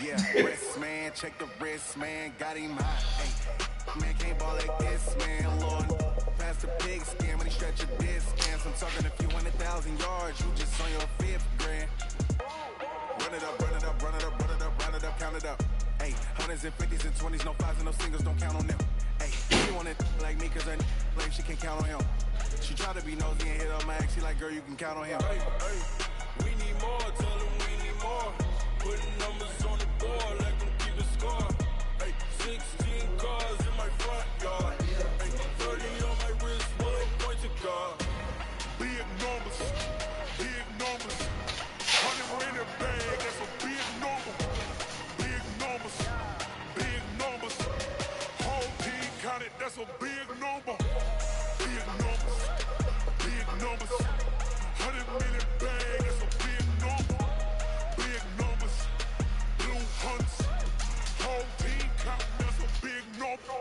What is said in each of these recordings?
Yeah, wrist man, check the wrist man, got him hot. Hey, man can't ball like this, man. Lord, past the pig skin when he stretch a distance. I'm talking a few 100,000 yards, you just on your fifth grand. Run it up, run it up, run it up, run it up, run it up, count it up. Hey, hundreds and fifties and 20s, no fives and no singles, don't count on them. Hey, she want it like me, cause her like she can count on him. She try to be nosy and hit up my ex, she like, girl, you can count on him. Hey, we need more, tell them we need more. Putting numbers on the board, let them keep it score. Hey, 16 cars in my front yard. Hey, 30 on my wrist, one point to guard. Big numbers, big numbers. 100 in the bag, that's a big number. Big numbers, big numbers. Whole team counted, that's a big number. Big numbers, big numbers. 100 in the bag, that's a big number. Big numbers, blue hunts. Whole team counting, that's a big number.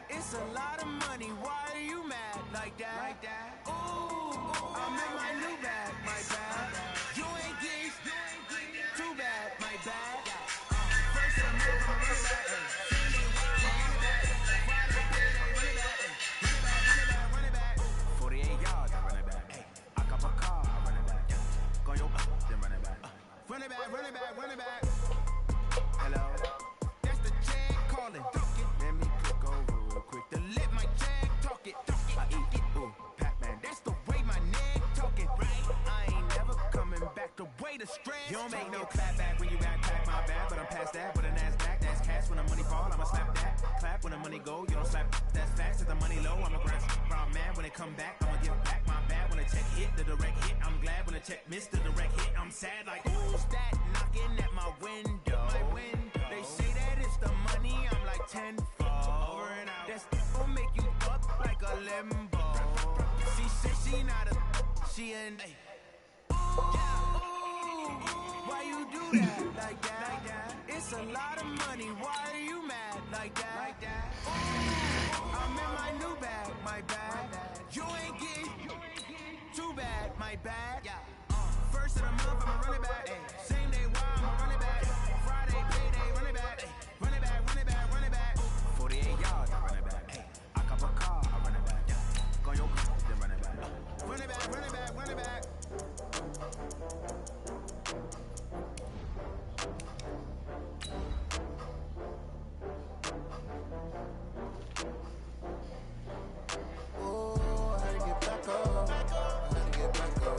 It's a lot of money, why are you mad like that? Ooh, I'm in my new bag, my bad. You ain't geese, too bad, my bad. First I'm moving, run it back. Run it back. 48 yards, I run it back. I got my car, I run it back. Go your then run it back. Run it back, run it back, run it back. Hello, that's the check calling. Let me click over real quick to let my check talk it. I eat it, ooh, Pac-Man, that's the way my neck talking. Right, I ain't never coming back the way the stress. You don't make no clap back when you backpack my bag, but I'm past that with a NASDAQ. That's cash when the money fall, I'ma slap that. Clap when the money go, you don't slap. That's facts, if the money low, I'ma grab round man when it come back. I'ma give back my bad when the check hit, the direct hit. I'm glad when the check missed the direct hit. I'm sad like, who's that knocking at my window? They say that it's the money, I'm like 10. Over and out. That's gon' make you up like a limbo. She said she not a, she an. Why you do that like that? It's a lot of money. Why are you mad like that? I'm in my new bag, my bad. You ain't get too bad, my bad. First of the month, I'ma run it back. Same day, why I'ma run it back. Friday, payday, run it back. Run it back, run it back, run it back. 48 yards, I run it back. I cop a car, I run it back. Go your then run it back. Run it back, run it back, run it back. Oh, how to get back up. How to get back up.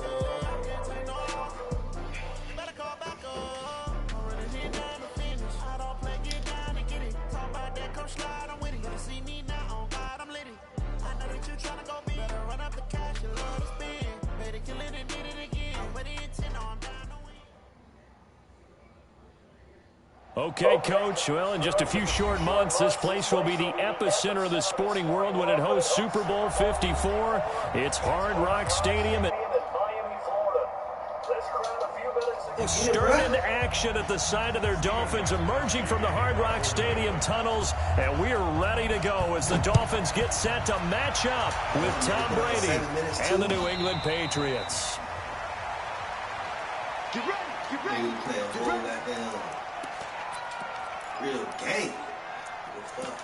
Better call back up. I'm running here down the finish. I don't play, get down and get it. Talk about that, come slide, I'm with it. You see me now, on God, I'm litty. I know that you tryna go big. Better run up the cash, you love to spend. Better kill it and did it again. I'm with it, 10 on down the win. Okay, Coach. Well, in just a few short months, this place will be the epicenter of the sporting world when it hosts Super Bowl 54. It's Hard Rock Stadium. Stirred into action at the side of their Dolphins, emerging from the Hard Rock Stadium tunnels, and we're ready to go as the Dolphins get set to match up with Tom Brady and the New England Patriots. Get ready, get ready. We play a whole goddamn real game. What's up?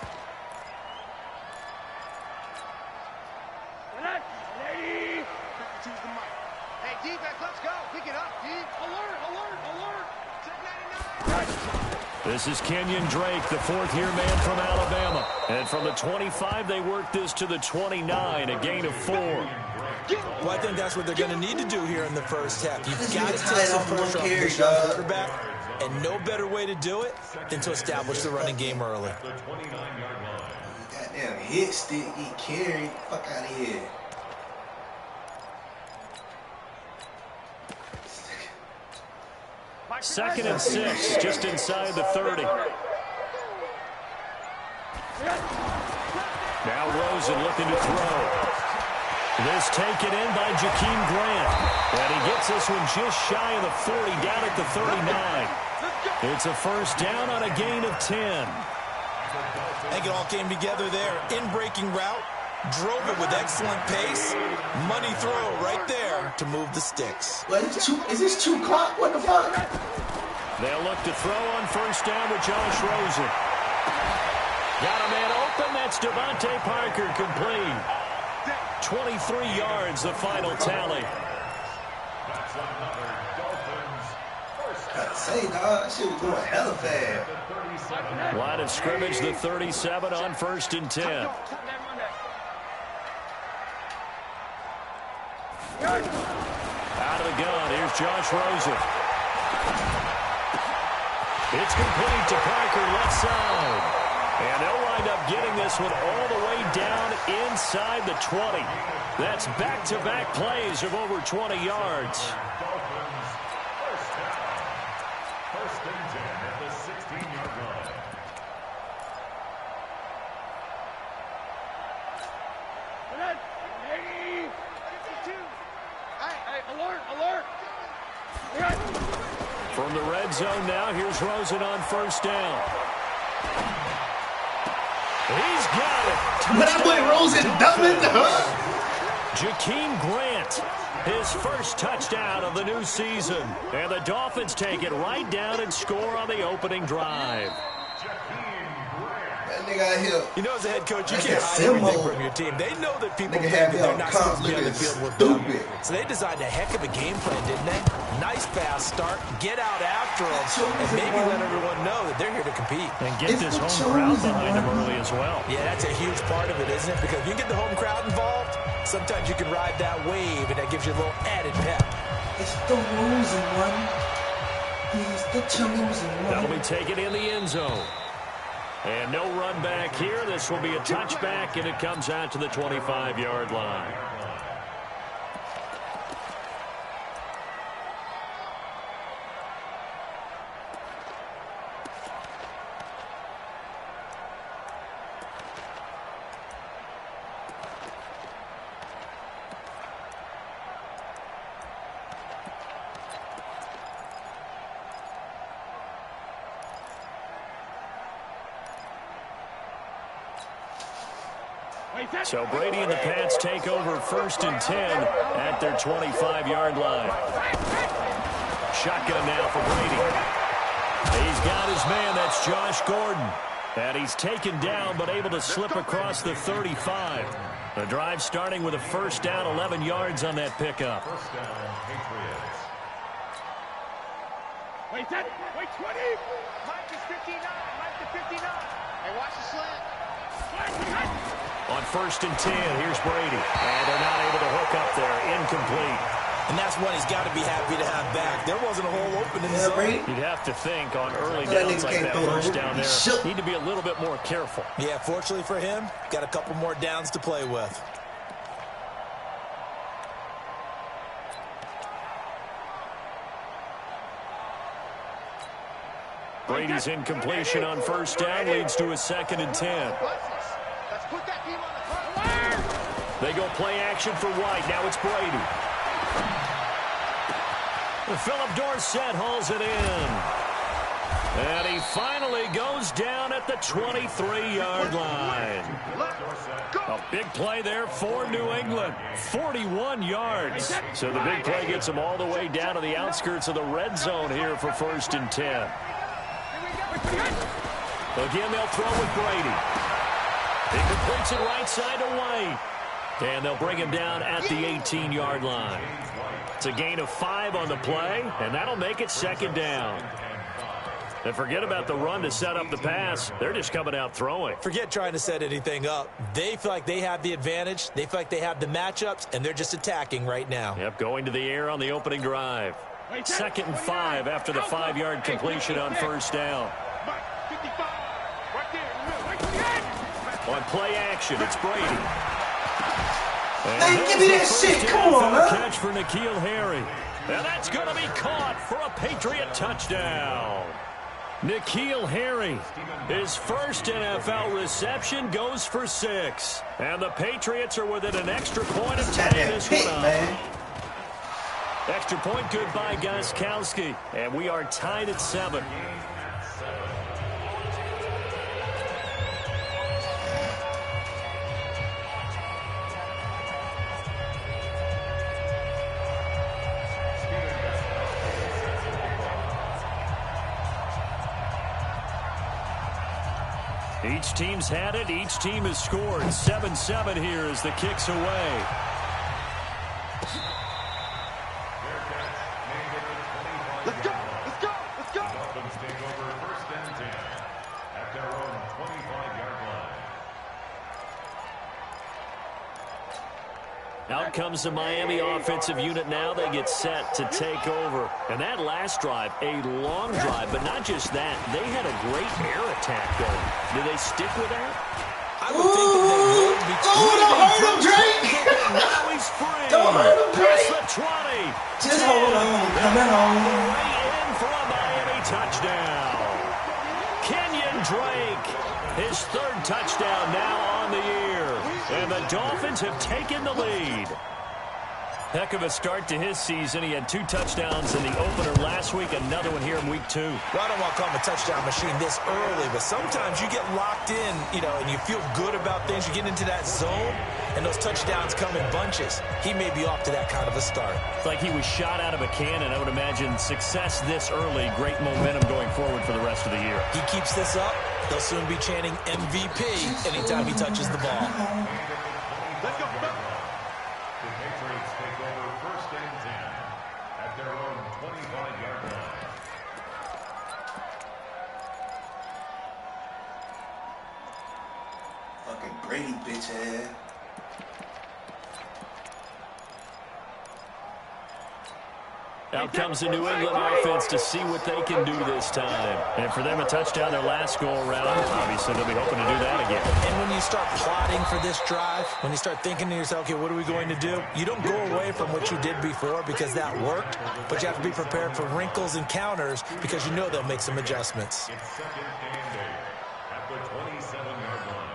Lady. Choose the mic. Hey, defense, let's go. Pick it up, D. Alert, alert, alert. Check 99. This is Kenyon Drake, the fourth-year man from Alabama. And from the 25, they work this to the 29, a gain of 4. Well, I think that's what they're going to need to do here in the first half. You've got to tight take some off one pressure off carry, this young dog. quarterback, and no better way to do it than to establish the running game early. Goddamn hit stick, get carried. Fuck out of here. Second and 6, just inside the 30. Now Rosen looking to throw. This taken in by Jakeem Grant. And he gets this one just shy of the 40, down at the 39. It's a first down on a gain of 10. I think it all came together there. In-breaking route, drove it with excellent pace. Money throw right there to move the sticks. What, is this 2 clock? What the fuck? They'll look to throw on first down with Josh Rosen. Got a man open. That's Devontae Parker, complete. 23 yards, the final tally. I say, dog, that shit was going hella fast. Line of scrimmage, the 37 on 1st and 10. Out of the gun, here's Josh Rosen. It's complete to Parker, left side. And they'll wind up getting this one all the way down inside the 20. That's back-to-back plays of over 20 yards. First and 10 at the 16-yard line. From the red zone now, here's Rosen on first down. He's got it. But that boy Rosen dumping the hook. Jakeem Grant, his first touchdown of the new season. And the Dolphins take it right down and score on the opening drive. That nigga out here. You know, as a head coach, you That's can't that hide everything symbol. from your team. They know that people Nigga think have that me they're on not comp supposed to be on the looking field with them. stupid. So they designed a heck of a game plan, didn't they? Nice fast start, get out after them, and maybe let everyone know that they're here to compete. And get this home crowd behind him early as well. Yeah, that's a huge part of it, isn't it? Because if you get the home crowd involved, sometimes you can ride that wave, and that gives you a little added pep. It's the Rosen one. He's the chosen one. That'll be taken in the end zone. And no run back here. This will be a touchback, and it comes out to the 25-yard line. So Brady and the Pats take over 1st and 10 at their 25-yard line. Shotgun now for Brady. He's got his man. That's Josh Gordon. And he's taken down but able to slip across the 35. The drive starting with a first down, 11 yards on that pickup. First down, Patriots. Wait, 20. Mike is 59. Mike to 59. Hey, watch the slant. On 1st and 10, here's Brady. And they're not able to hook up there. Incomplete. And that's one he's got to be happy to have back. There wasn't a hole open in the zone. You'd have to think on early downs like that first down there, need to be a little bit more careful. Yeah, fortunately for him, got a couple more downs to play with. Brady's incompletion on first down leads to a 2nd and 10. Let's put that team on the front. They go play action for White. Now it's Brady. Philip Dorsett hauls it in. And he finally goes down at the 23-yard line. A big play there for New England. 41 yards. So the big play gets them all the way down to the outskirts of the red zone here for 1st and 10. Again, they'll throw with Brady. He completes it right side to White. And they'll bring him down at the 18-yard line. It's a gain of 5 on the play, and that'll make it 2nd down. And forget about the run to set up the pass. They're just coming out throwing. Forget trying to set anything up. They feel like they have the advantage. They feel like they have the matchups, and they're just attacking right now. Yep, going to the air on the opening drive. 2nd and 5 after the 5-yard completion on first down. On play action, it's Brady. Hey, give me that shit. Come on, man. Catch for N'Keal Harry. And that's going to be caught for a Patriot touchdown. N'Keal Harry, his first NFL reception goes for 6. And the Patriots are within an extra point of tying this one up. Man. Extra point good by Gostkowski. And we are tied at 7. Each team's had it. Each team has scored. 7-7 here as the kick's away. Let's go! Let's go! Let's go! Dolphins take over 1st and 10 at their own 25-yard line. Out comes the Miami offensive unit now. They get set to take over. And that last drive, a long drive, but not just that. They had a great air attack going. Do they stick with that? I would think that they would. Don't hurt him, Drake! Now he's free. Don't hurt him, Past Drake! the 20. Just hold on. Coming on. Right in for a Miami touchdown. Kenyon Drake, his 3rd touchdown now on the year. And the Dolphins have taken the lead. Heck of a start to his season. He had 2 touchdowns in the opener last week, another one here in week 2. Well, I don't want to call him a touchdown machine this early, but sometimes you get locked in, and you feel good about things. You get into that zone, and those touchdowns come in bunches. He may be off to that kind of a start. It's like he was shot out of a cannon. I would imagine success this early, great momentum going forward for the rest of the year. He keeps this up, they'll soon be chanting MVP anytime he touches the ball. Let's go! The Patriots take over 1st and 10 at their own 25-yard line. Fucking Brady bitch ass. Out comes the New England offense to see what they can do this time. And for them, a touchdown their last go-around. Obviously, they'll be hoping to do that again. And when you start plotting for this drive, when you start thinking to yourself, okay, what are we going to do? You don't go away from what you did before because that worked, but you have to be prepared for wrinkles and counters because you know they'll make some adjustments. It's 2nd and 8 at the 27-yard line.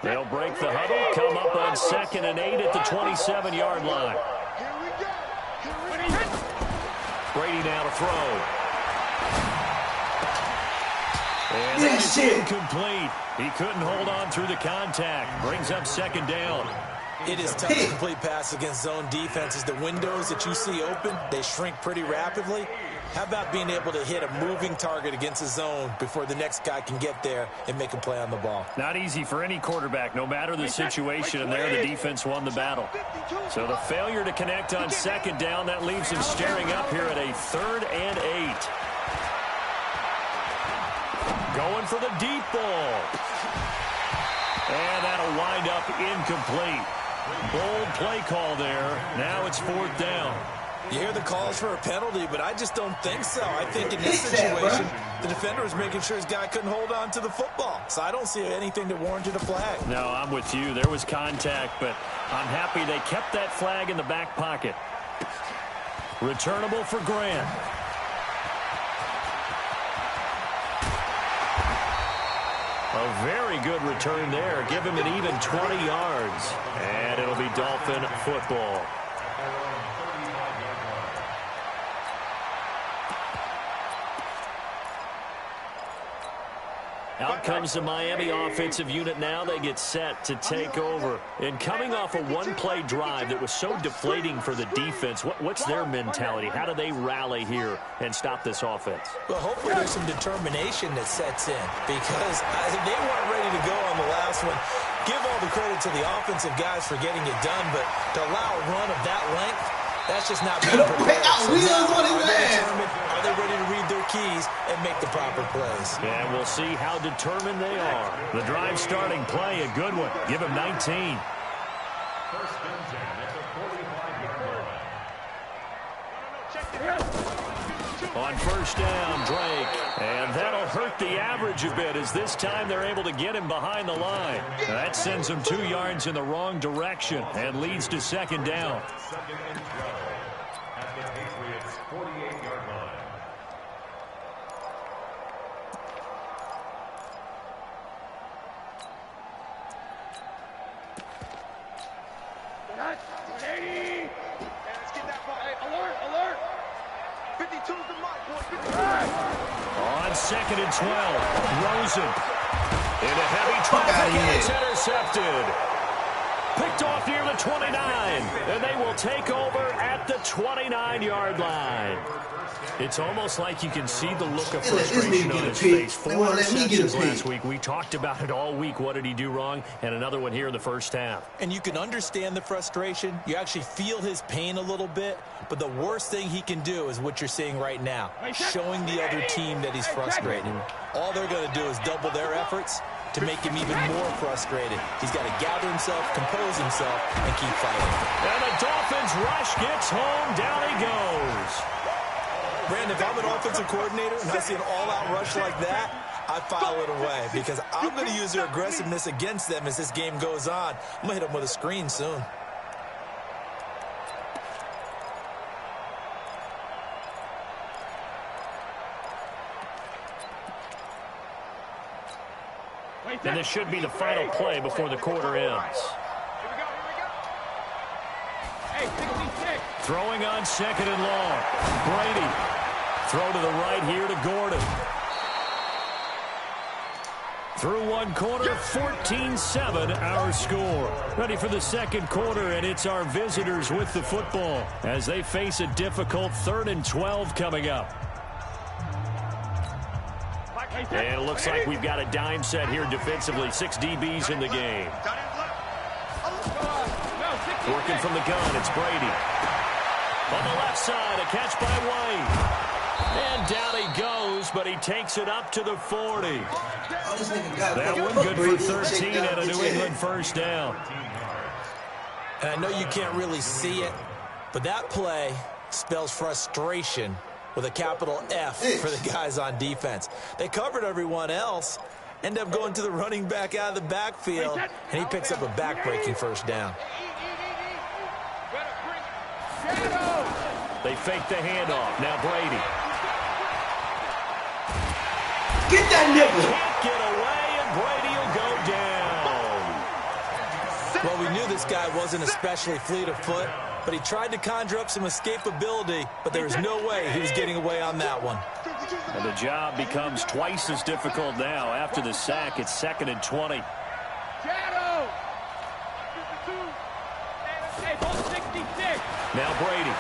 They'll break the huddle, come up on 2nd and 8 at the 27-yard line. Here we go! Here we go! Brady now to throw. And Yeah, that's shit. incomplete. He couldn't hold on through the contact. Brings up 2nd down. It is tough to complete pass against zone defenses. The windows that you see open, they shrink pretty rapidly. How about being able to hit a moving target against a zone before the next guy can get there and make a play on the ball? Not easy for any quarterback, no matter the situation, and there the defense won the battle. So the failure to connect on 2nd down, that leaves him staring up here at a 3rd and 8. Going for the deep ball. And that'll wind up incomplete. Bold play call there. Now it's 4th down. You hear the calls for a penalty, but I just don't think so. I think in this situation, the defender was making sure his guy couldn't hold on to the football. So I don't see anything that warranted a flag. No, I'm with you. There was contact, but I'm happy they kept that flag in the back pocket. Returnable for Grant. A very good return there. Give him an even 20 yards. And it'll be Dolphin football. Out comes the Miami offensive unit now. They get set to take over. And coming off a one-play drive that was so deflating for the defense, what's their mentality? How do they rally here and stop this offense? Well, hopefully there's some determination that sets in because they weren't ready to go on the last one. Give all the credit to the offensive guys for getting it done, but to allow a run of that length, that's just not being prepared. So are they ready to read their keys and make the proper plays? And we'll see how determined they are. The drive starting play, a good one. Give him 19. 1st and 10 at the 45-yard line. Check it out. On first down, Drake. And that'll hurt the average a bit as this time they're able to get him behind the line. That sends him 2 yards in the wrong direction and leads to second down. Second and 12 at the Patriots' 48-yard line. Let's get that ball. Hey, alert, alert. 52's the mark, boy. 52. On second and 12, Rosen. In a heavy traffic, and it's intercepted. Picked off near the 29, and they will take over at the 29-yard line. It's almost like you can see the look of frustration on his face. 4 interceptions last week. We talked about it all week. What did he do wrong? And another one here in the first half. And you can understand the frustration. You actually feel his pain a little bit. But the worst thing he can do is what you're seeing right now, showing the other team that he's frustrated. All they're going to do is double their efforts to make him even more frustrated. He's got to gather himself, compose himself, and keep fighting. And the Dolphins rush gets home. Down he goes. Brandon, if I'm an offensive coordinator and I see an all-out rush like that, I file it away because I'm going to use their aggressiveness against them as this game goes on. I'm going to hit them with a screen soon. And this should be the final play before the quarter ends. Throwing on second and long. Brady. Throw to the right here to Gordon. Through one quarter, 14-7 our score. Ready for the second quarter, and it's our visitors with the football as they face a difficult 3rd and 12 coming up. And it looks like we've got a dime set here defensively. 6 DBs in the game. Working from the gun, it's Brady. On the left side, a catch by White. And down he goes, but he takes it up to the 40. That one good for 13 and a New England first down. And I know you can't really see it, but that play spells frustration with a capital F for the guys on defense. They covered everyone else, end up going to the running back out of the backfield, and he picks up a back-breaking first down. They fake the handoff. Now Brady. Get that nigga. Can't get away, and Brady will go down. Well, we knew this guy wasn't especially fleet of foot, but he tried to conjure up some escapability, but there was no way he was getting away on that one. And the job becomes twice as difficult now. After the sack, it's 2nd and 20. Now Brady.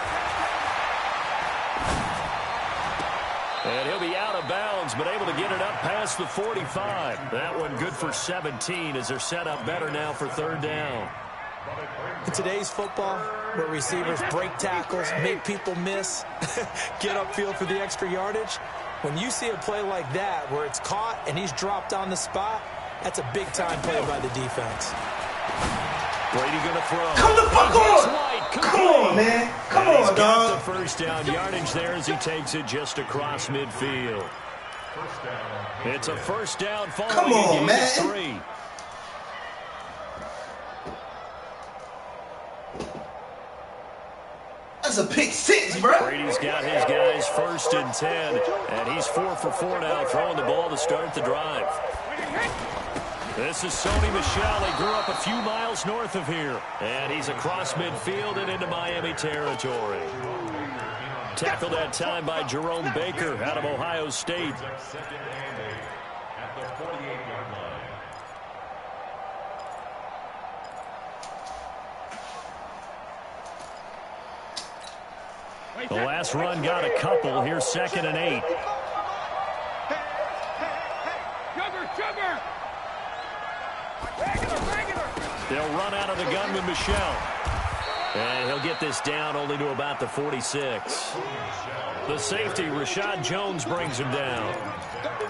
And he'll be out of bounds, but able to get it up past the 45. That one good for 17 as they're set up better now for 3rd down. In today's football, where receivers break tackles, make people miss, get upfield for the extra yardage, when you see a play like that where it's caught and he's dropped on the spot, that's a big-time play by the defense. Brady going to throw. Come the fuck on! Come on, man. Come on, dog. The first down yardage there as he takes it just across midfield. It's a first down following a gain of 3. That's a pick 6, bro. Brady's got his guys 1st and 10, and he's 4 for 4 now, throwing the ball to start the drive. This is Sony Michel. He grew up a few miles north of here, and he's across midfield and into Miami territory. Tackled that time by Jerome Baker out of Ohio State. The last run got a couple. Here's 2nd and 8. They'll run out of the gun with Michel. And he'll get this down only to about the 46. The safety, Rashad Jones, brings him down.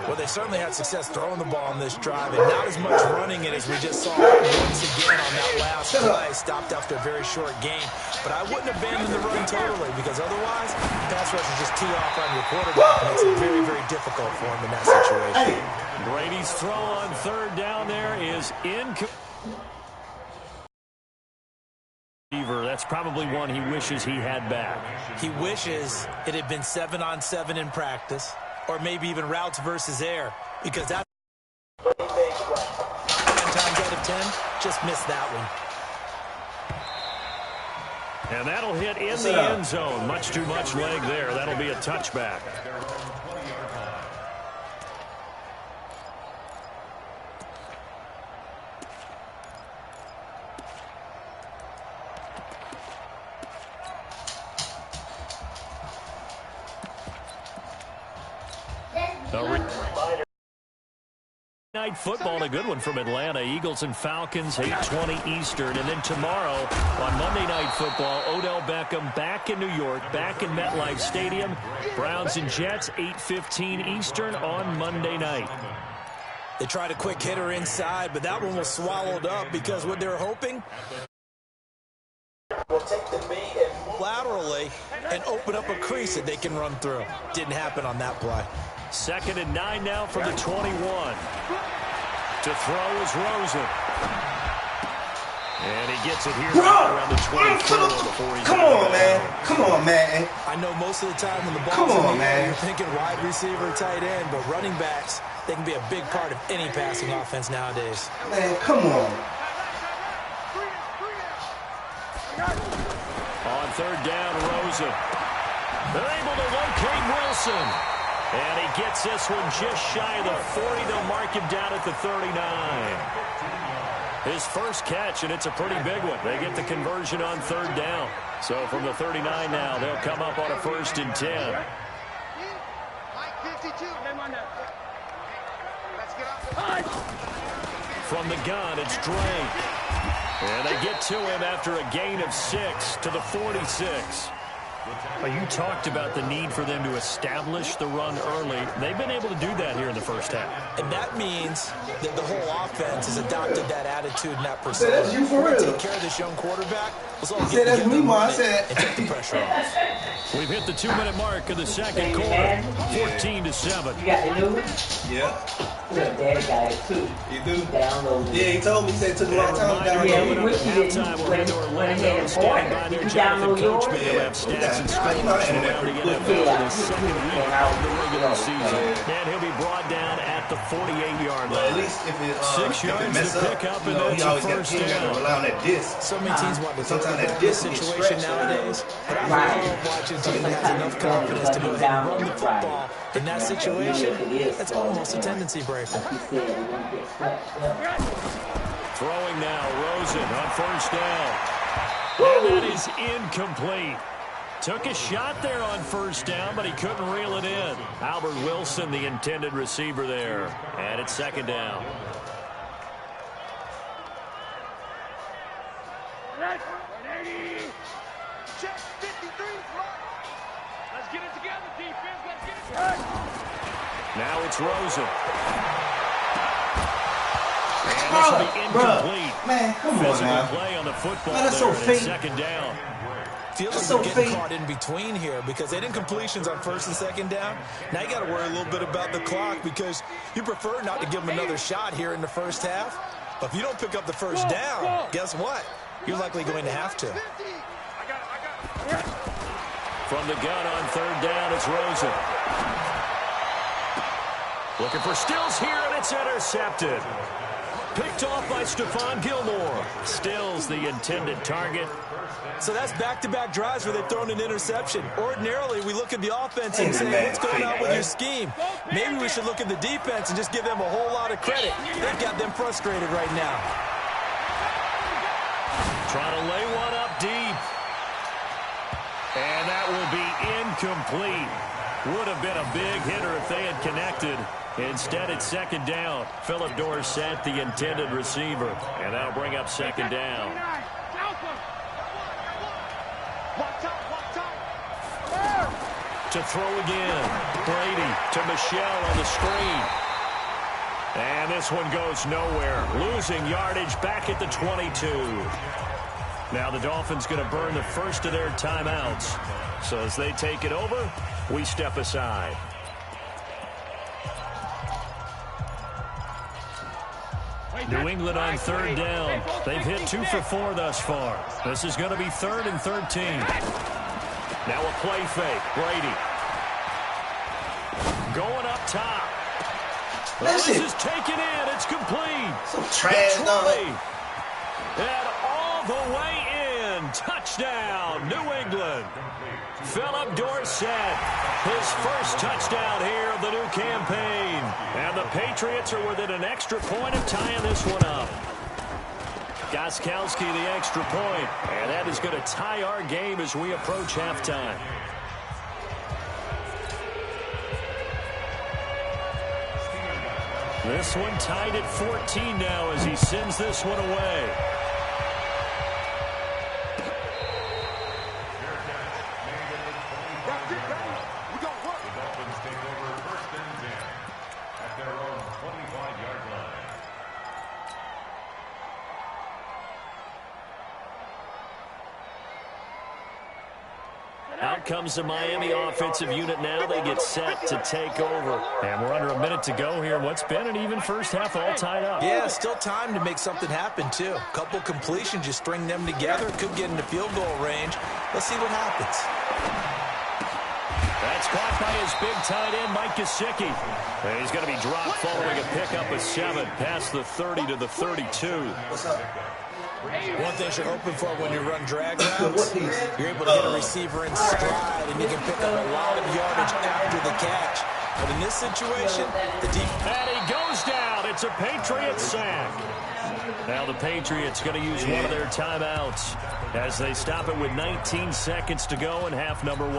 Well, they certainly had success throwing the ball on this drive, and not as much running it as we just saw once again on that last play. Stopped after a very short gain. But I wouldn't abandon the run totally, because otherwise, pass rush is just tee off on your quarterback. It makes it very, very difficult for him in that situation. Brady's throw on third down there is incomplete. That's probably one he wishes he had back. He wishes it had been 7-on-7 in practice, or maybe even routes versus air, because that 9 times out of 10, just missed that one. And that'll hit in the end zone. Much too much leg there. That'll be a touchback. Night football, a good one from Atlanta. Eagles and Falcons, 8:20 Eastern. And then tomorrow on Monday Night Football, Odell Beckham back in New York, back in MetLife Stadium. Browns and Jets, 8:15 Eastern on Monday night. They tried a quick hitter inside, but that one was swallowed up because what they were hoping will take the bait and laterally and open up a crease that they can run through. Didn't happen on that play. 2nd and 9 now from the 21. To throw is Rosen. And he gets it here around the 24 before he's Come on, man. Come on, man. I know most of the time when the ball's in the air, you're thinking wide receiver, tight end, but running backs, they can be a big part of any passing offense nowadays. Man, come on. On third down, Rosen. They're able to locate Wilson. And he gets this one just shy of the 40. They'll mark him down at the 39. His first catch, and it's a pretty big one. They get the conversion on third down. So from the 39 now, they'll come up on a 1st and 10. From the gun, it's Dre. And they get to him after a gain of 6 to the 46. Well, you talked about the need for them to establish the run early. They've been able to do that here in the first half. And that means that the whole offense has adopted that attitude and that persona. That's you for real. Take care of this young quarterback. Let's all I said that's me, Ma. I said and take the pressure off. We've hit the 2-minute mark of the second quarter. 14-7. You got the new? Yeah. Look, Daddy got it too. You do? Download it. Yeah, he told me. He said it took a long time to download Yeah, it. we wish you didn't. When he standing by their Jonathan Coachman, they'll have stats and scores from around the NFL for the second week of the regular season. And he'll be brought down at the 48-yard line. At least if it 6 yards to pick up, and that's a first down. Rely on that disc. So many teams want to Sometimes that this disc gets situation stretched. nowadays, but I love watching a team that has enough confidence to go ahead and run the football. In that situation, that's almost a tendency breaker. Throwing now, Rosen on first down. And that is incomplete. Took a shot there on first down, but he couldn't reel it in. Albert Wilson, the intended receiver there. And it's 2nd down. Check 53. Let's get it together, defense. Let's get it together. Now it's Rosen. And this will be incomplete. Man, come on Physical now. play on the football Man, that's there, so and it's fake. 2nd down. Feels like so we're getting fake. caught in between here because they didn't completions on 1st and 2nd down. Now you got to worry a little bit about the clock because you prefer not to give them another shot here in the first half. But if you don't pick up the first down, guess what? You're likely going to have to. From the gun on third down, it's Rosen. Looking for Stills here, and it's intercepted. Picked off by Stephon Gilmore. Stills the intended target. So that's back-to-back drives where they've thrown an interception. Ordinarily, we look at the offense and say, what's going on with your scheme? Maybe we should look at the defense and just give them a whole lot of credit. They've got them frustrated right now. Trying to lay one up deep. And that will be incomplete. Would have been a big hitter if they had connected. Instead, it's 2nd down. Philip Dorsett, the intended receiver. And that'll bring up 2nd down. to throw again. Brady to Michelle on the screen. And this one goes nowhere. Losing yardage back at the 22. Now the Dolphins going to burn the first of their timeouts. So as they take it over, we step aside. New England on third down. They've hit 2 for 4 thus far. This is going to be 3rd and 13. Now a play fake. Brady. Going up top. This is taken in. It's complete. Some trash, dog. And all the way in. Touchdown, New England. Philip Dorsett, his first touchdown here of the new campaign. And the Patriots are within an extra point of tying this one up. Gostkowski the extra point. And that is going to tie our game as we approach halftime. This one tied at 14 now as he sends this one away. Out comes the Miami offensive unit now. They get set to take over. And we're under a minute to go here. What's been an even first half, all tied up. Yeah, still time to make something happen, too. A couple completions, you string them together. Could get into field goal range. Let's see what happens. That's caught by his big tight end, Mike Gesicki. And he's going to be dropped following a pickup of 7 past the 30 to the 32. What's up? One thing you're hoping for when you run drag routes, you're able to get a receiver in stride, and you can pick up a lot of yardage after the catch. But in this situation, the defense... And he goes down. It's a Patriots sack. Now the Patriots going to use one of their timeouts as they stop it with 19 seconds to go in half number 1.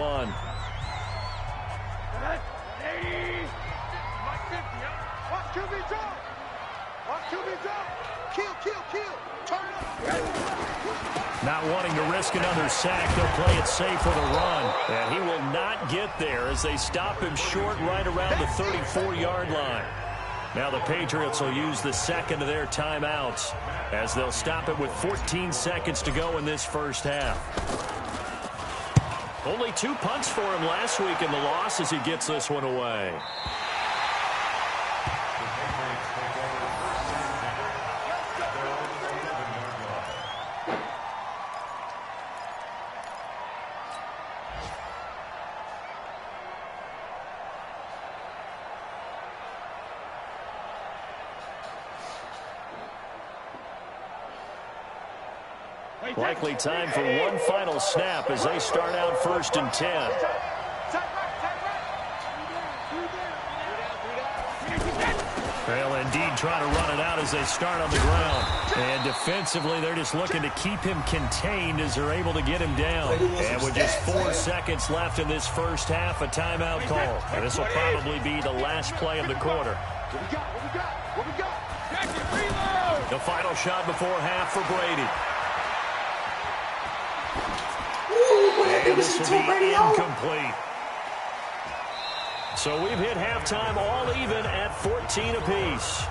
Watch QB drop. Watch QB drop. Kill. Not wanting to risk another sack, they'll play it safe with a run. And he will not get there as they stop him short right around the 34-yard line. Now the Patriots will use the second of their timeouts as they'll stop it with 14 seconds to go in this first half. Only 2 punts for him last week in the loss as he gets this one away. Likely time for one final snap as they start out 1st and 10. They'll indeed try to run it out as they start on the ground. And defensively, they're just looking to keep him contained as they're able to get him down. And with just 4 seconds left in this first half, a timeout call. And this will probably be the last play of the quarter. What we got? The final shot before half for Brady. And this will be incomplete. So we've hit halftime all even at 14 apiece.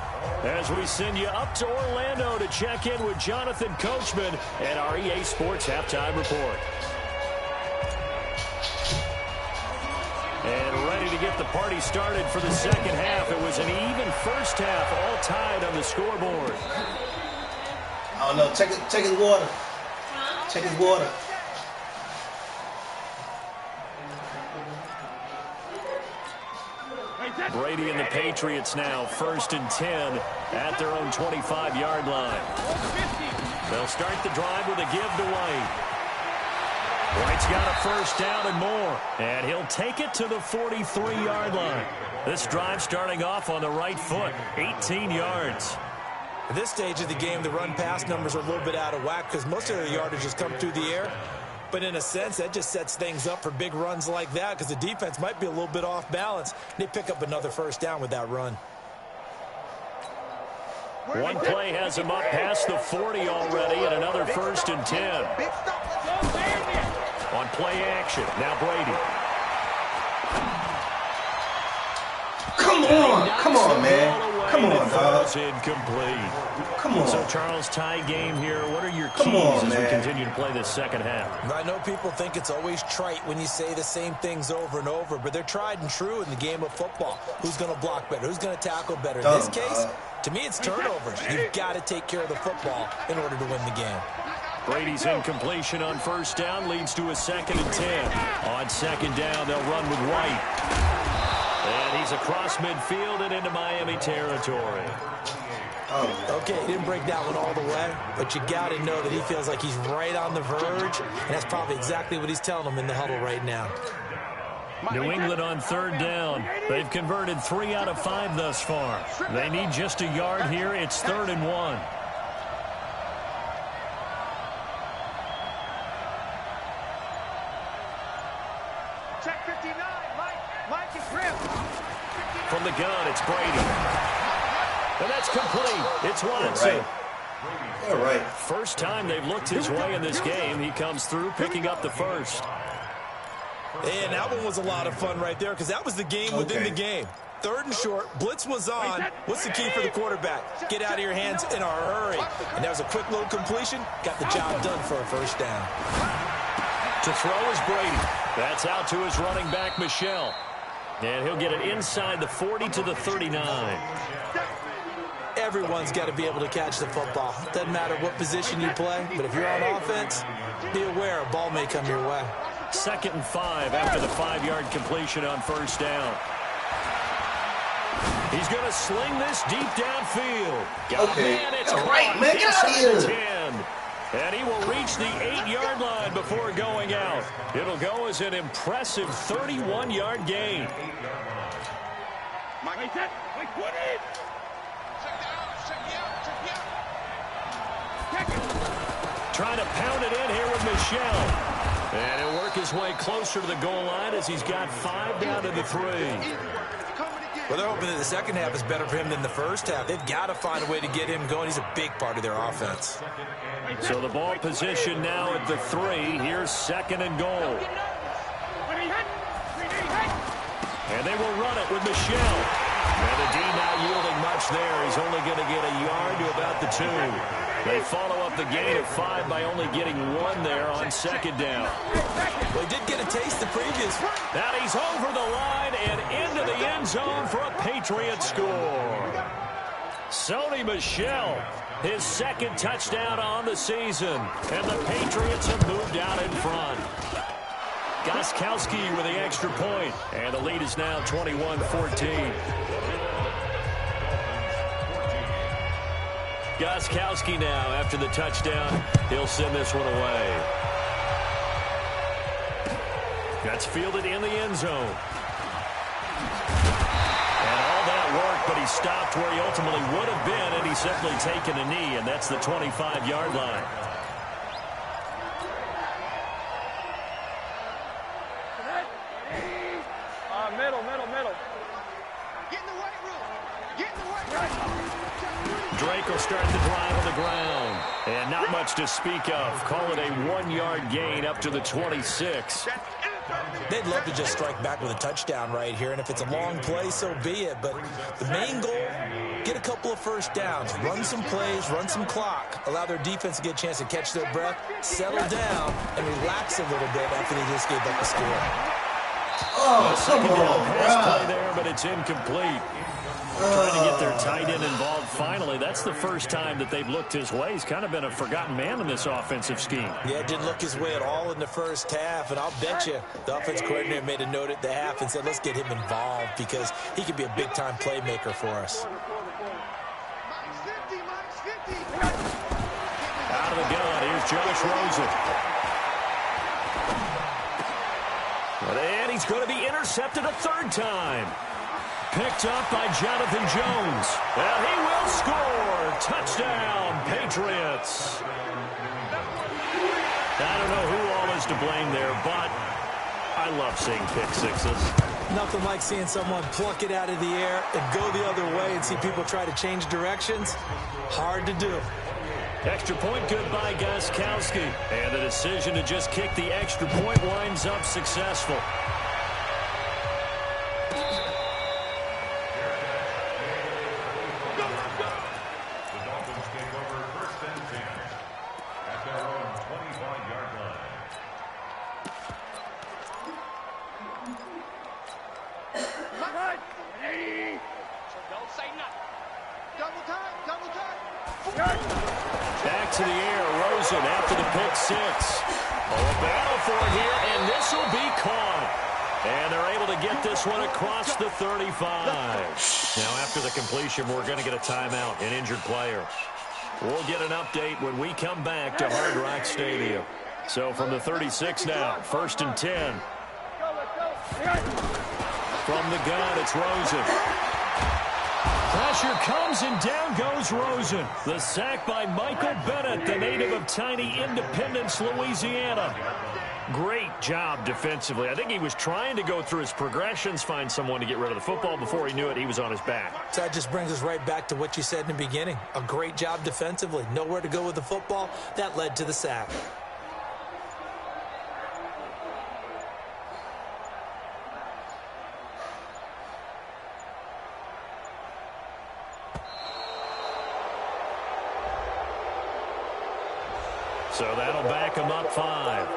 As we send you up to Orlando to check in with Jonathan Coachman at our EA Sports Halftime Report. And ready to get the party started for the second half. It was an even first half, all tied on the scoreboard. I don't know. Check his water. Check his water. Brady and the Patriots now 1st and 10 at their own 25-yard line. They'll start the drive with a give to White. White's got a first down and more, and he'll take it to the 43-yard line. This drive starting off on the right foot, 18 yards. At this stage of the game, the run-pass numbers are a little bit out of whack because most of their yardage has come through the air. But in a sense, that just sets things up for big runs like that because the defense might be a little bit off balance. They pick up another first down with that run. One play has him up past the 40 already and another 1st and 10. On play action, now Brady. Come on, man. Come on, dog. Incomplete. Come on. So, Charles, tie game here. What are your keys as we continue to play this second half? I know people think it's always trite when you say the same things over and over, but they're tried and true in the game of football. Who's going to block better? Who's going to tackle better? In this case, to me, it's turnovers. You've got to take care of the football in order to win the game. Brady's incompletion on first down leads to a 2nd and 10. On second down, they'll run with White. And he's across midfield and into Miami territory. Okay, he didn't break that one all the way, but you got to know that he feels like he's right on the verge, and that's probably exactly what he's telling them in the huddle right now. New England on third down. They've converted 3 out of 5 thus far. They need just a yard here. It's 3rd and 1. Check 59, Mike is Grim. From the gun, it's Brady. And that's complete. It's Watson. All right. First time they've looked his way in this game. He comes through, picking up the first. And that one was a lot of fun right there because that was the game within the game. 3rd and short. Blitz was on. What's the key for the quarterback? Get out of your hands in a hurry. And that was a quick little completion. Got the job done for a first down. To throw is Brady. That's out to his running back, Michel. And he'll get it inside the 40 to the 39. Everyone's got to be able to catch the football. Doesn't matter what position you play, but if you're on offense, be aware a ball may come your way. 2nd and 5 after the 5-yard completion on first down. He's going to sling this deep downfield. Man, it's all right, man, get out of here. 10. And he will reach the 8-yard line before going out. It'll go as an impressive 31-yard gain. Trying to pound it in here with Michel. And he'll work his way closer to the goal line as he's got 5 down to the 3. Well, they're hoping that the second half is better for him than the first half. They've got to find a way to get him going. He's a big part of their offense. So the ball position now at the 3. Here's 2nd and goal. And they will run it with Michel. And the D not yielding much there. He's only going to get a yard to about the 2. They follow up the gain of 5 by only getting 1 there on 2nd down. Well, he did get a taste the previous. Now he's over the line and into the end zone for a Patriot score. Sony Michel, his 2nd touchdown on the season. And the Patriots have moved out in front. Gostkowski with the extra point. And the lead is now 21-14. Gostkowski now, after the touchdown, he'll send this one away. That's fielded in the end zone. And all that work, but he stopped where he ultimately would have been, and he's simply taken a knee, and that's the 25-yard line. Middle. Get in the weight room. Get in the weight room. Drake will start the drive on the ground. And not much to speak of. Call it a 1-yard gain up to the 26. They'd love to just strike back with a touchdown right here, and if it's a long play, so be it. But the main goal, get a couple of first downs, run some plays, run some clock, allow their defense to get a chance to catch their breath, settle down, and relax a little bit after they just gave up a score. Oh, come on, pass play there, but it's incomplete. Trying to get their tight end involved finally. That's the first time that they've looked his way. He's kind of been a forgotten man in this offensive scheme. Yeah, it didn't look his way at all in the first half, and I'll bet you the offense coordinator made a note at the half and said, let's get him involved because he could be a big-time playmaker for us. Out of the gun, here's Josh Rosen. And he's going to be intercepted a 3rd time. Picked up by Jonathan Jones. And he will score. Touchdown, Patriots. I don't know who all is to blame there, but I love seeing pick sixes. Nothing like seeing someone pluck it out of the air and go the other way and see people try to change directions. Hard to do. Extra point good by Gostkowski. And the decision to just kick the extra point winds up successful. back to the air. Rosen after the pick six. Oh, a battle for it here, and this will be caught. And they're able to get this one across the 35. Now, after the completion, we're going to get a timeout, an injured player. We'll get an update when we come back to Hard Rock Stadium. So from the 36 now, 1st and 10. From the gun, it's Rosen. Pressure comes, and down goes Rosen. The sack by Michael Bennett, the native of tiny Independence, Louisiana. Great job defensively. I think he was trying to go through his progressions, find someone to get rid of the football. Before he knew it, he was on his back. So that just brings us right back to what you said in the beginning. A great job defensively. Nowhere to go with the football. That led to the sack. So that'll back him up 5.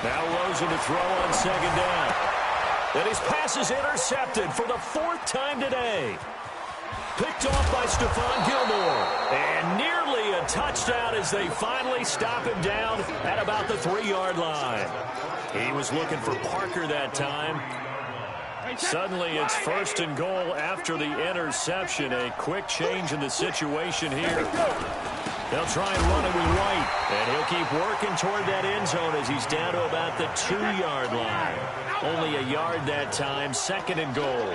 Now Rosen to throw on 2nd down. And his pass is intercepted for the 4th time today. Picked off by Stephon Gilmore. And nearly a touchdown as they finally stop him down at about the 3-yard line. He was looking for Parker that time. Suddenly it's 1st and goal after the interception. A quick change in the situation here. They'll try and run it with White. And he'll keep working toward that end zone as he's down to about the 2-yard line. Only a yard that time, 2nd and goal.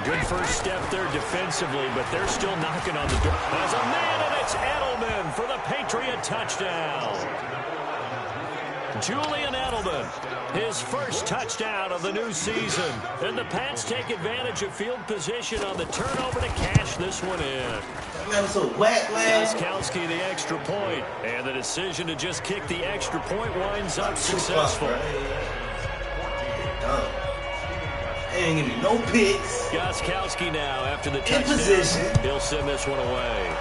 Good first step there defensively, but they're still knocking on the door. There's a man, and it's Edelman for the Patriot touchdown. Julian Edelman, his first touchdown of the new season. And the Pats take advantage of field position on the turnover to cash this one in. Man, so whack, man. Gostkowski the extra point, and the decision to just kick the extra point winds up successful. They ain't give me no picks. Gostkowski now after the touchdown. Position. He'll send this one away.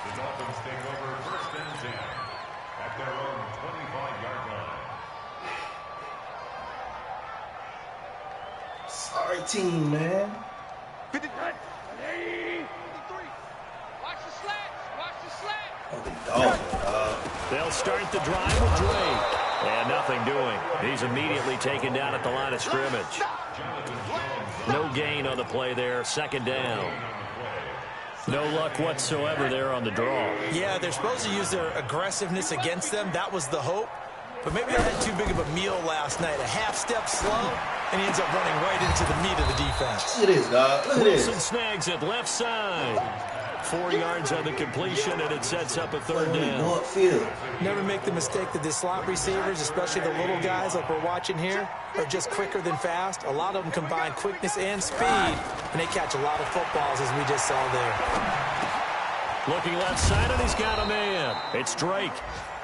The Dolphins take over 1st and 10 at their own 25-yard line. Sorry, team, man. 53. Watch the slats. Watch the slats. Oh, the Dolphins, They'll start the drive with Drake. And nothing doing. He's immediately taken down at the line of scrimmage. No gain on the play there. 2nd down. No luck whatsoever there on the draw. Yeah, they're supposed to use their aggressiveness against them. That was the hope. But maybe they had too big of a meal last night. A half step slow, and he ends up running right into the meat of the defense. Look at this, dog. Look at Wilson this. snags it left side. 4 yards on the completion, and it sets up a 3rd down. Go upfield. Never make the mistake that the slot receivers, especially the little guys like we're watching here, are just quicker than fast. A lot of them combine quickness and speed, and they catch a lot of footballs, as we just saw there. Looking left side, and he's got a man. It's Drake.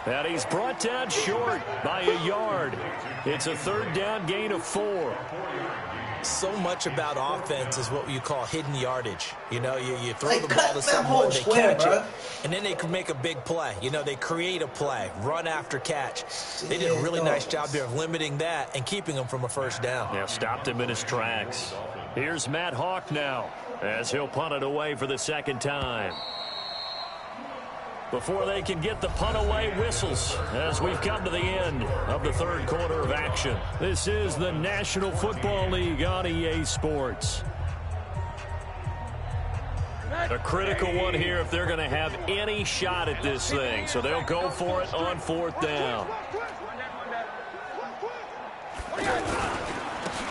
And he's brought down short by a yard. It's a 3rd down gain of 4. So much about offense is what you call hidden yardage. You know, you throw Hey, the ball cut to that someone, whole they square, catch bro. it, and then they can make a big play. You know, they create a play, run after catch. They did a really nice job there of limiting that and keeping them from a 1st down. Yeah, stopped him in his tracks. Here's Matt Hawk now as he'll punt it away for the 2nd time. Before they can get the punt away, whistles as we've come to the end of the 3rd quarter of action. This is the National Football League on EA Sports. A critical one here if they're going to have any shot at this thing. So they'll go for it on 4th down.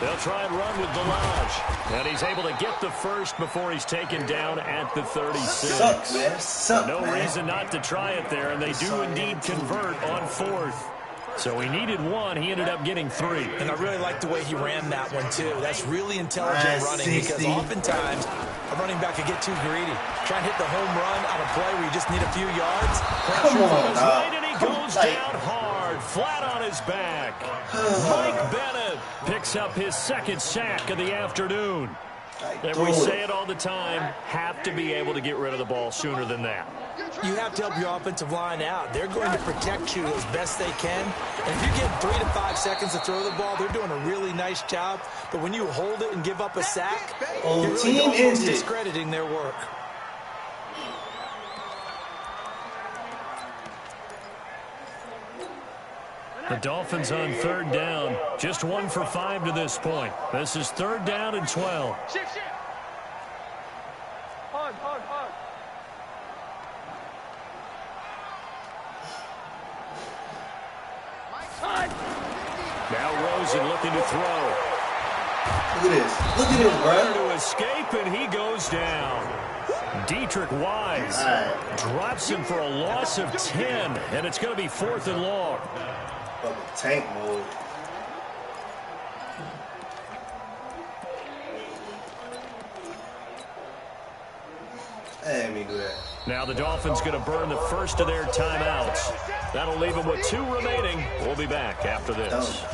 They'll try and run with Delage. And he's able to get the first before he's taken down at the 36. Suck, man. Suck, No man. reason not to try it there, and they do indeed convert on 4th. So he needed 1. He ended up getting 3. And I really like the way he ran that one, too. That's really intelligent running because oftentimes a running back could get too greedy. Try and hit the home run on a play where you just need a few yards. Come on, Right, and he goes Like- down hard, flat on his back. Mike Bennett picks up his 2nd sack of the afternoon. And we say it all the time, have to be able to get rid of the ball sooner than that. You have to help your offensive line out. They're going to protect you as best they can. And if you're getting 3 to 5 seconds to throw the ball, they're doing a really nice job. But when you hold it and give up a sack, you're really almost discrediting their work. The Dolphins on 3rd down. Just 1 for 5 to this point. This is 3rd down and 12. Shift. Hard. Now Rosen looking to throw. Look at this, bro. To escape, and he goes down. Dietrich Wise drops him for a loss of 10, and it's going to be 4th and long. Fucking tank mode. I didn't mean to do that. Now the Dolphins going to burn the first of their timeouts. That'll leave them with 2 remaining. We'll be back after this.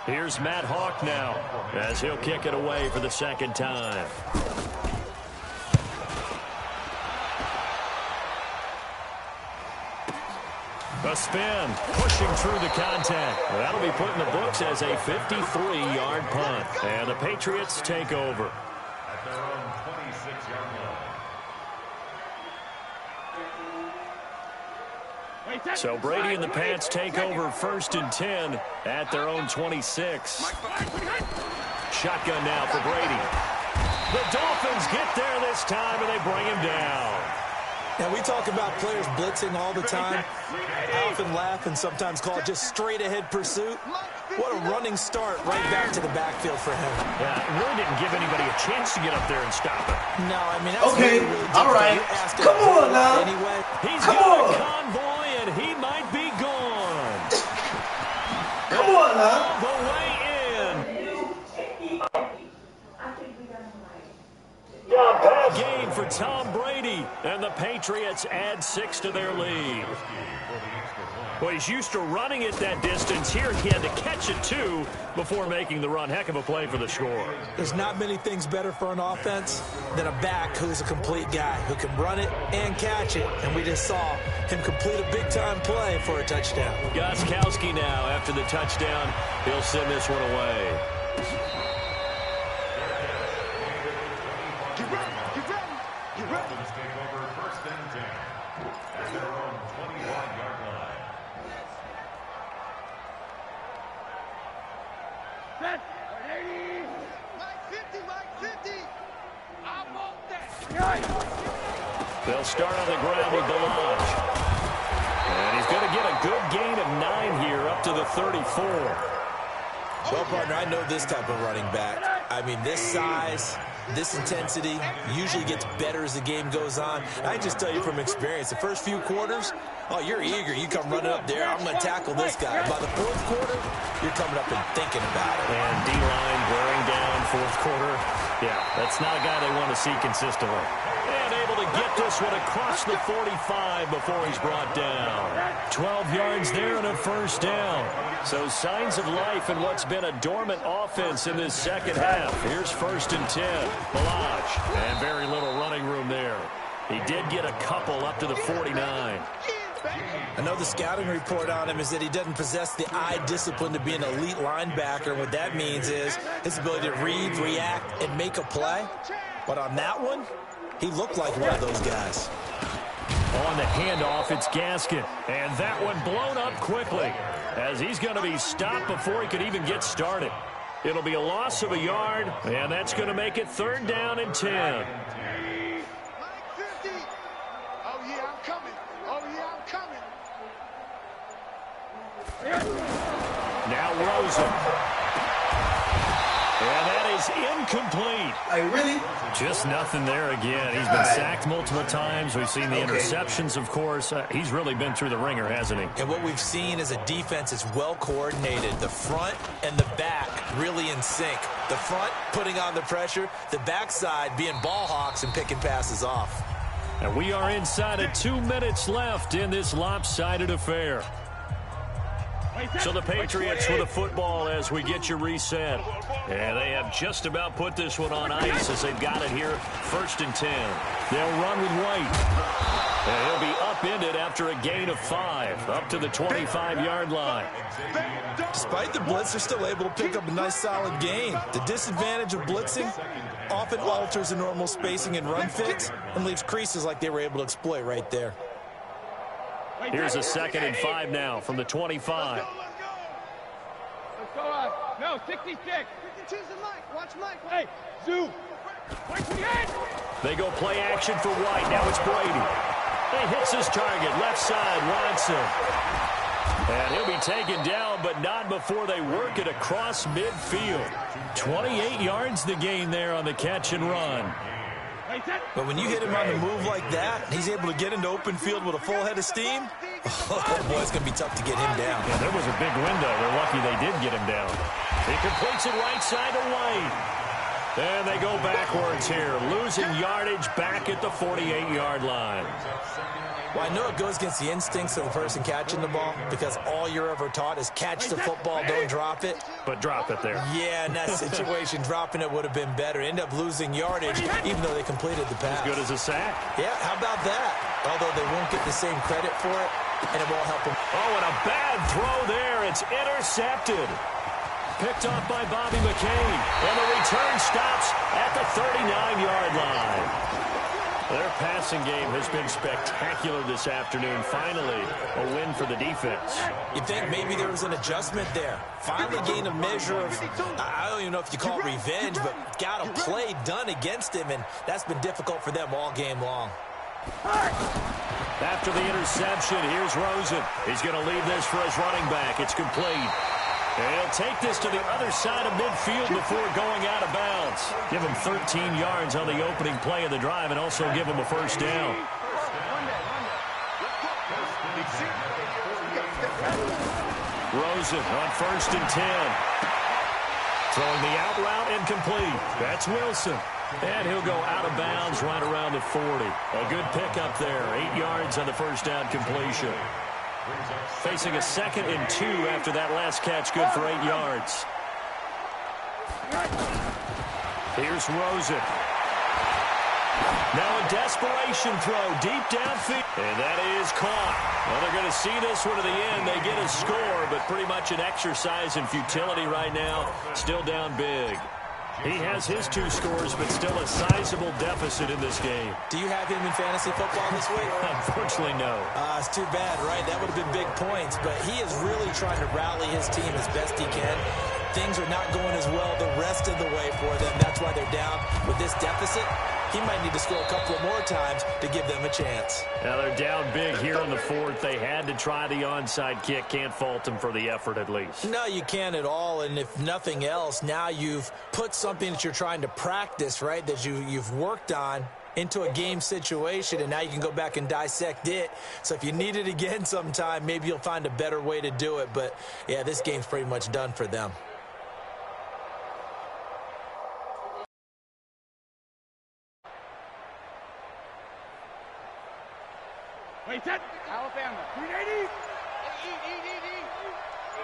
Here's Matt Hawk now as he'll kick it away for the 2nd time. A spin, pushing through the contact. That'll be put in the books as a 53-yard punt. And the Patriots take over. At their own 26-yard line. So Brady and the Pats take over 1st and 10 at their own 26. Shotgun now for Brady. The Dolphins get there this time, and they bring him down. Now, we talk about players blitzing all the time. I often laugh and sometimes call it just straight-ahead pursuit. What a running start right back to the backfield for him. Yeah, it really didn't give anybody a chance to get up there and stop it. No, I mean, that's okay, really all right. Come on now. Anyway. He's got a convoy, and he might be gone. Come on now. All the way in. Game for Tom Brady, and the Patriots add 6 to their lead. Well, he's used to running it that distance. Here he had to catch it, too, before making the run. Heck of a play for the score. There's not many things better for an offense than a back who's a complete guy, who can run it and catch it. And we just saw him complete a big-time play for a touchdown. Gostkowski now, after the touchdown, he'll send this one away. Dolphins take over 1st and 10 at their own 21-yard line. Mike 50. I want that. They'll start on the ground with Delage. And he's going to get a good gain of 9 here, up to the 34. Well, partner, I know this type of running back. I mean, this size, this intensity usually gets better as the game goes on. I can just tell you from experience, the first few quarters, oh, you're eager. You come running up there, I'm going to tackle this guy. By the 4th quarter, you're coming up and thinking about it. And D-line wearing down 4th quarter. Yeah, that's not a guy they want to see consistently. And able to get this one across the 45 before he's brought down. 12 yards there and a 1st down. So signs of life in what's been a dormant offense in this 2nd half. Here's 1st and 10. Balaj. And very little running room there. He did get a couple up to the 49. I know the scouting report on him is that he doesn't possess the eye discipline to be an elite linebacker. What that means is his ability to read, react, and make a play. But on that one, he looked like one of those guys. On the handoff, it's Gaskin. And that one blown up quickly as he's going to be stopped before he could even get started. It'll be a loss of a yard, and that's going to make it 3rd down and 10. Mike 50. Oh, yeah, I'm coming. Oh, yeah, I'm coming. Now Rosen. And that is incomplete. Really? Just nothing there again. He's been sacked multiple times. We've seen the interceptions, of course. He's really been through the ringer, hasn't he? And what we've seen is a defense is well coordinated. The front and the back really in sync. The front putting on the pressure, the backside being ball hawks and picking passes off. And we are inside of 2 minutes left in this lopsided affair. So the Patriots with a football as we get you reset. And they have just about put this one on ice as they've got it here, 1st and 10. They'll run with White. And he'll be upended after a gain of 5, up to the 25-yard line. Despite the blitz, they're still able to pick up a nice solid gain. The disadvantage of blitzing often alters the normal spacing and run fits and leaves creases like they were able to exploit right there. Here's a 2nd and 5 now from the 25. Let's go. No, 66. 52's the Mike. Watch Mike. Hey, Zoo. They go play action for White. Now it's Brady. He hits his target. Left side, Watson. And he'll be taken down, but not before they work it across midfield. 28 yards the gain there on the catch and run. But when you hit him on the move like that, he's able to get into open field with a full head of steam. Oh, boy, it's going to be tough to get him down. Yeah, there was a big window. They're lucky they did get him down. He completes it right side to White. And they go backwards here, losing yardage back at the 48-yard line. Well, I know it goes against the instincts of the person catching the ball because all you're ever taught is catch the football, don't drop it. But drop it there. Yeah, in that situation, dropping it would have been better. End up losing yardage even though they completed the pass. As good as a sack. Yeah, how about that? Although they won't get the same credit for it, and it won't help them. Oh, and a bad throw there. It's intercepted. Picked off by Bobby McCain. And the return stops at the 39-yard line. Their passing game has been spectacular this afternoon. Finally, a win for the defense. You think maybe there was an adjustment there. Finally gained a measure of, I don't even know if you call it revenge, but got a play done against him, and that's been difficult for them all game long. After the interception, here's Rosen. He's going to leave this for his running back. It's complete. And he'll take this to the other side of midfield before going out of bounds. Give him 13 yards on the opening play of the drive and also give him a first down. Rosen on 1st and 10. Throwing the out route incomplete. That's Wilson. And he'll go out of bounds right around the 40. A good pickup there. 8 yards on the first down completion. Facing a 2nd and 2 after that last catch, good for 8 yards. Here's Rosen. Now a desperation throw deep downfield. And that is caught. Well, they're going to see this one to the end. They get a score, but pretty much an exercise in futility right now. Still down big. He has his 2 scores, but still a sizable deficit in this game. Do you have him in fantasy football this week? Unfortunately, no. It's too bad, right? That would have been big points, but he is really trying to rally his team as best he can. Things are not going as well the rest of the way for them. That's why they're down with this deficit. He might need to score a couple of more times to give them a chance. Now they're down big here in the 4th. They had to try the onside kick. Can't fault them for the effort at least. No, you can't at all. And if nothing else, now you've put something that you're trying to practice, right, that you've worked on into a game situation, and now you can go back and dissect it. So if you need it again sometime, maybe you'll find a better way to do it. But, yeah, this game's pretty much done for them. Wait, set. Alabama. 380. Eat.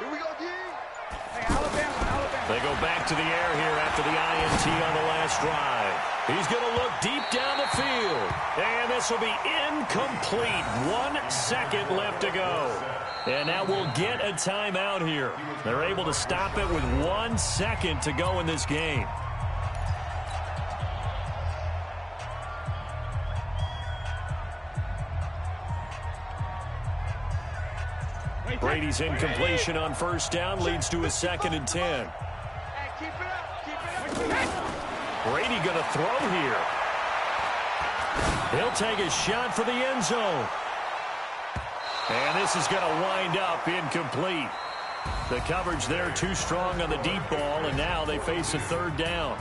Here we go, D. Hey, Alabama. They go back to the air here after the INT on the last drive. He's going to look deep down the field. And this will be incomplete. 1 second left to go. And now we'll get a timeout here. They're able to stop it with 1 second to go in this game. Brady's incompletion on first down leads to a 2nd and 10. Brady going to throw here. He'll take a shot for the end zone. And this is going to wind up incomplete. The coverage there too strong on the deep ball, and now they face a third down.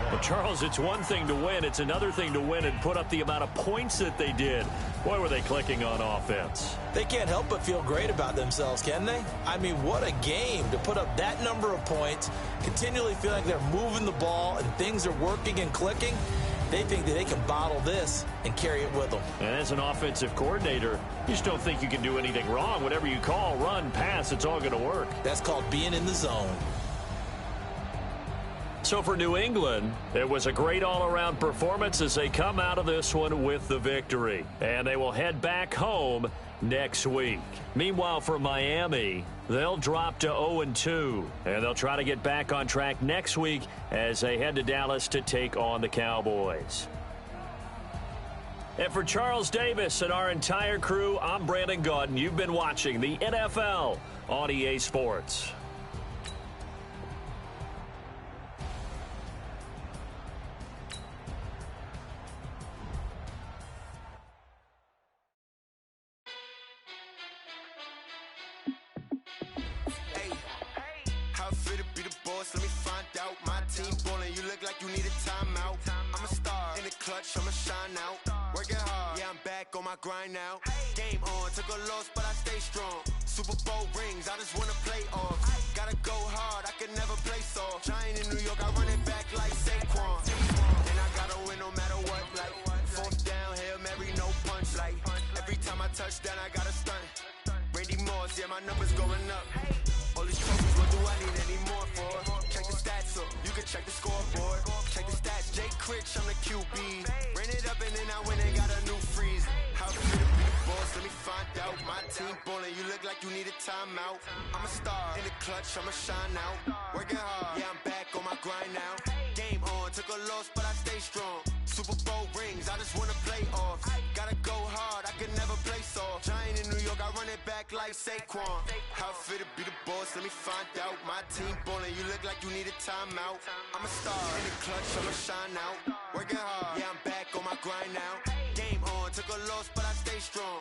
Well, Charles, it's one thing to win. It's another thing to win and put up the amount of points that they did. Boy, were they clicking on offense. They can't help but feel great about themselves, can they? I mean, what a game to put up that number of points, continually feel like they're moving the ball and things are working and clicking. They think that they can bottle this and carry it with them. And as an offensive coordinator, you just don't think you can do anything wrong. Whatever you call, run, pass, it's all going to work. That's called being in the zone. So for New England, it was a great all-around performance as they come out of this one with the victory. And they will head back home next week. Meanwhile, for Miami, they'll drop to 0-2, and they'll try to get back on track next week as they head to Dallas to take on the Cowboys. And for Charles Davis and our entire crew, I'm Brandon Gaudin. You've been watching the NFL on EA Sports. Let me find out. My team ballin', you look like you need a timeout. I'm a star in the clutch, I'ma shine out. Working hard, yeah, I'm back on my grind now. Game on, took a loss, but I stay strong. Super Bowl rings, I just wanna play off. Gotta go hard, I can never play soft. Giant in New York, I run it back like Saquon. And I gotta win no matter what, like fourth down, Hail Mary, no punch. Like every time I touch down, I gotta stunt. Randy Moss, yeah, my numbers going up. All these trophies, what do I need any more for? Check the stats up, you can check the scoreboard. Check the stats, Jay Critch, I'm the QB. Ran it up and then I went and got a new freeze. How fit to be the boss, let me find out. My team ballin', you look like you need a timeout. I'm a star in the clutch, I'ma shine out. Working hard, yeah, I'm back on my grind now. Game on, took a loss, but I stay strong. Super Bowl rings, I just wanna play off. Gotta go hard, I can never play soft. Giant in New York, I run it back like Saquon. How fit to be the boss, let me find out. My team ballin', you look like you need a timeout. I'm a star in the clutch, I'ma shine out. Working hard, yeah, I'm back on my grind now. Game on, took a loss, but I stay strong.